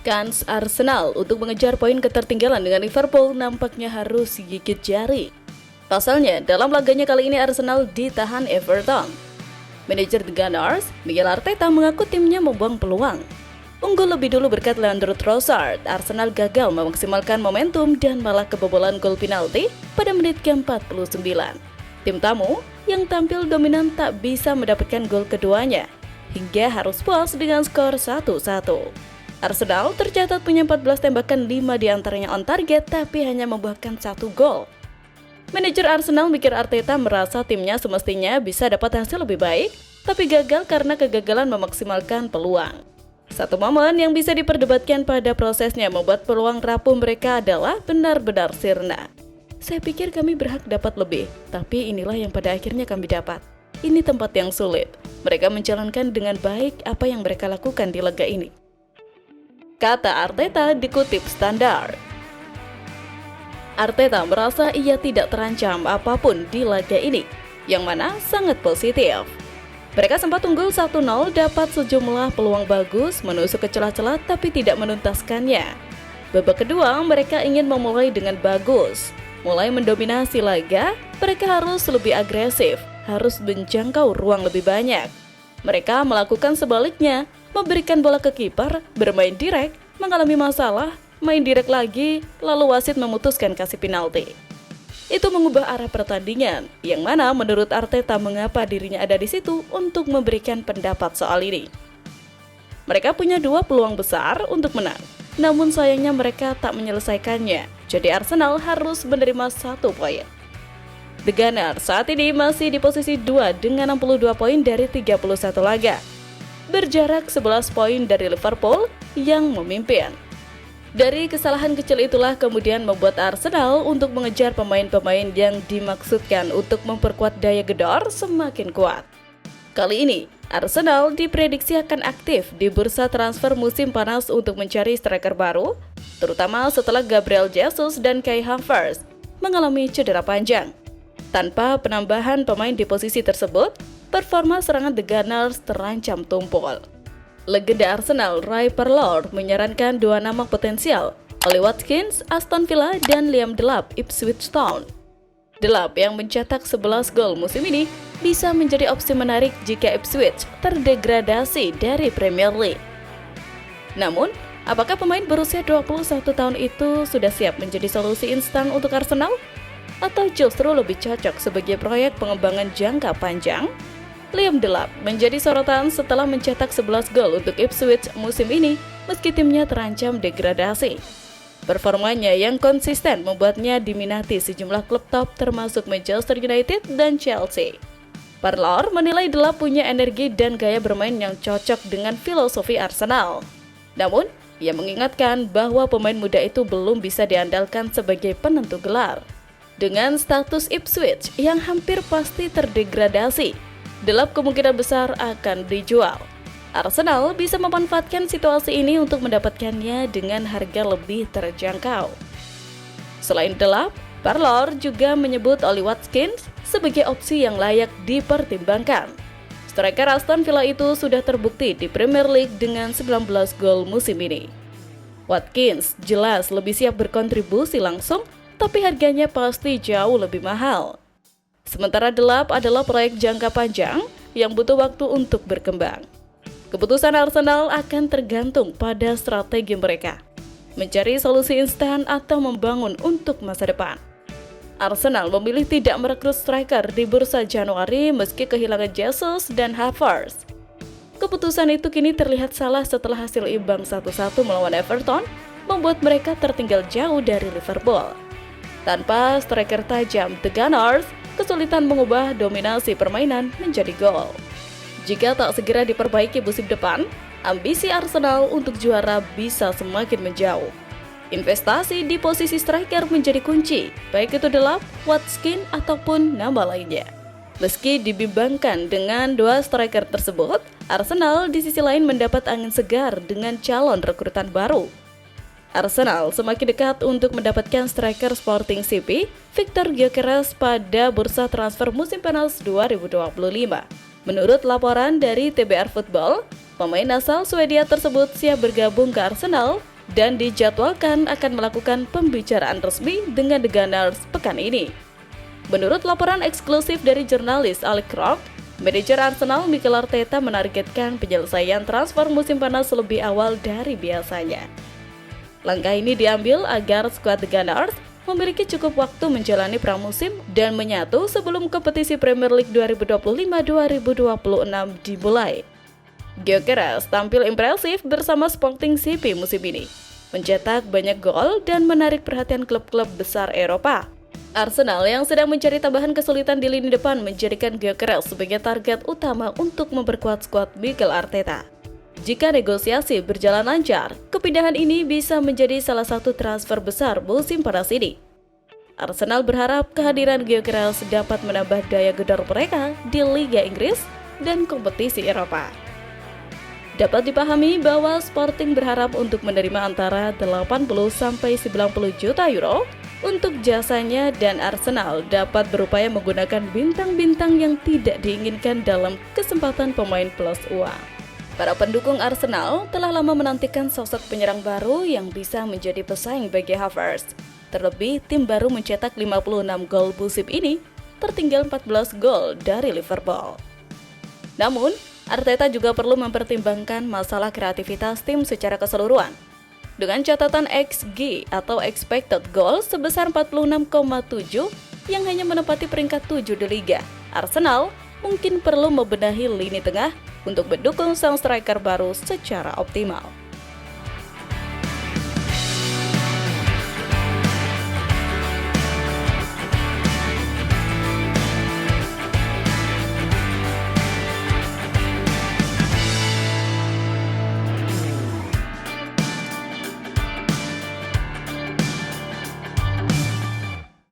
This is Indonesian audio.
Kans Arsenal untuk mengejar poin ketertinggalan dengan Liverpool nampaknya harus gigit jari. Pasalnya, dalam laganya kali ini Arsenal ditahan Everton. Manajer The Gunners, Mikel Arteta mengaku timnya membuang peluang. Unggul lebih dulu berkat Leandro Trossard, Arsenal gagal memaksimalkan momentum dan malah kebobolan gol penalti pada menit ke-49. Tim tamu yang tampil dominan tak bisa mendapatkan gol keduanya, hingga harus puas dengan skor 1-1. Arsenal tercatat punya 14 tembakan, 5 diantaranya on target tapi hanya membuahkan 1 gol. Manajer Arsenal Mikel Arteta merasa timnya semestinya bisa dapat hasil lebih baik, tapi gagal karena kegagalan memaksimalkan peluang. Satu momen yang bisa diperdebatkan pada prosesnya membuat peluang rapuh mereka adalah benar-benar sirna. Saya pikir kami berhak dapat lebih, tapi inilah yang pada akhirnya kami dapat. Ini tempat yang sulit. Mereka menjalankan dengan baik apa yang mereka lakukan di laga ini, kata Arteta dikutip Standard. Arteta merasa ia tidak terancam apapun di laga ini, yang mana sangat positif. Mereka sempat unggul 1-0, dapat sejumlah peluang bagus, menusuk ke celah-celah tapi tidak menuntaskannya. Babak kedua, mereka ingin memulai dengan bagus. Mulai mendominasi laga, mereka harus lebih agresif, harus menjangkau ruang lebih banyak. Mereka melakukan sebaliknya, memberikan bola ke kiper, bermain direct, mengalami masalah, main direct lagi, lalu wasit memutuskan kasih penalti. Itu mengubah arah pertandingan, yang mana menurut Arteta mengapa dirinya ada di situ untuk memberikan pendapat soal ini. Mereka punya 2 peluang besar untuk menang, namun sayangnya mereka tak menyelesaikannya, jadi Arsenal harus menerima 1 poin. The Gunners saat ini masih di posisi 2 dengan 62 poin dari 31 laga. Berjarak 11 poin dari Liverpool yang memimpin. Dari kesalahan kecil itulah kemudian membuat Arsenal untuk mengejar pemain-pemain yang dimaksudkan untuk memperkuat daya gedor semakin kuat. Kali ini, Arsenal diprediksi akan aktif di bursa transfer musim panas untuk mencari striker baru, terutama setelah Gabriel Jesus dan Kai Havertz mengalami cedera panjang. Tanpa penambahan pemain di posisi tersebut, performa serangan The Gunners terancam tumpul. Legenda Arsenal Ray Parlour menyarankan 2 nama potensial, Ollie Watkins, Aston Villa, dan Liam Delap, Ipswich Town. Delap yang mencetak 11 gol musim ini bisa menjadi opsi menarik jika Ipswich terdegradasi dari Premier League. Namun, apakah pemain berusia 21 tahun itu sudah siap menjadi solusi instan untuk Arsenal? Atau justru lebih cocok sebagai proyek pengembangan jangka panjang? Liam Delap menjadi sorotan setelah mencetak 11 gol untuk Ipswich musim ini meski timnya terancam degradasi. Performanya yang konsisten membuatnya diminati sejumlah klub top termasuk Manchester United dan Chelsea. Parlour menilai Delap punya energi dan gaya bermain yang cocok dengan filosofi Arsenal. Namun, ia mengingatkan bahwa pemain muda itu belum bisa diandalkan sebagai penentu gelar. Dengan status Ipswich yang hampir pasti terdegradasi, Delap kemungkinan besar akan dijual. Arsenal bisa memanfaatkan situasi ini untuk mendapatkannya dengan harga lebih terjangkau. Selain Delap, Parlour juga menyebut Ollie Watkins sebagai opsi yang layak dipertimbangkan. Striker Aston Villa itu sudah terbukti di Premier League dengan 19 gol musim ini. Watkins jelas lebih siap berkontribusi langsung, tapi harganya pasti jauh lebih mahal. Sementara Delap adalah proyek jangka panjang yang butuh waktu untuk berkembang. Keputusan Arsenal akan tergantung pada strategi mereka, mencari solusi instan atau membangun untuk masa depan. Arsenal memilih tidak merekrut striker di bursa Januari meski kehilangan Jesus dan Havertz. Keputusan itu kini terlihat salah setelah hasil imbang 1-1 melawan Everton membuat mereka tertinggal jauh dari Liverpool. Tanpa striker tajam, The Gunners kesulitan mengubah dominasi permainan menjadi gol. Jika tak segera diperbaiki musim depan, ambisi Arsenal untuk juara bisa semakin menjauh. Investasi di posisi striker menjadi kunci, baik itu Delap, Watkins, ataupun nama lainnya. Meski dibimbangkan dengan 2 striker tersebut, Arsenal di sisi lain mendapat angin segar dengan calon rekrutan baru. Arsenal semakin dekat untuk mendapatkan striker Sporting CP, Victor Gyökeres pada bursa transfer musim panas 2025. Menurut laporan dari TBR Football, pemain asal Swedia tersebut siap bergabung ke Arsenal dan dijadwalkan akan melakukan pembicaraan resmi dengan The Gunners pekan ini. Menurut laporan eksklusif dari jurnalis Alex Croft, manajer Arsenal Mikel Arteta menargetkan penyelesaian transfer musim panas lebih awal dari biasanya. Langkah ini diambil agar skuad The Gunners memiliki cukup waktu menjalani pramusim dan menyatu sebelum kompetisi Premier League 2025-2026 dimulai. Gyökeres tampil impresif bersama Sporting CP musim ini, mencetak banyak gol dan menarik perhatian klub-klub besar Eropa. Arsenal yang sedang mencari tambahan kesulitan di lini depan menjadikan Gyökeres sebagai target utama untuk memperkuat skuad Mikel Arteta. Jika negosiasi berjalan lancar, kepindahan ini bisa menjadi salah satu transfer besar musim panas ini. Arsenal berharap kehadiran Gyökeres dapat menambah daya gedor mereka di Liga Inggris dan kompetisi Eropa. Dapat dipahami bahwa Sporting berharap untuk menerima antara 80–90 juta euro untuk jasanya dan Arsenal dapat berupaya menggunakan bintang-bintang yang tidak diinginkan dalam kesempatan pemain plus uang. Para pendukung Arsenal telah lama menantikan sosok penyerang baru yang bisa menjadi pesaing bagi Havertz. Terlebih, tim baru mencetak 56 gol musim ini, tertinggal 14 gol dari Liverpool. Namun, Arteta juga perlu mempertimbangkan masalah kreativitas tim secara keseluruhan. Dengan catatan XG atau expected goal sebesar 46,7 yang hanya menempati peringkat 7 di Liga, Arsenal mungkin perlu membenahi lini tengah untuk mendukung sang striker baru secara optimal.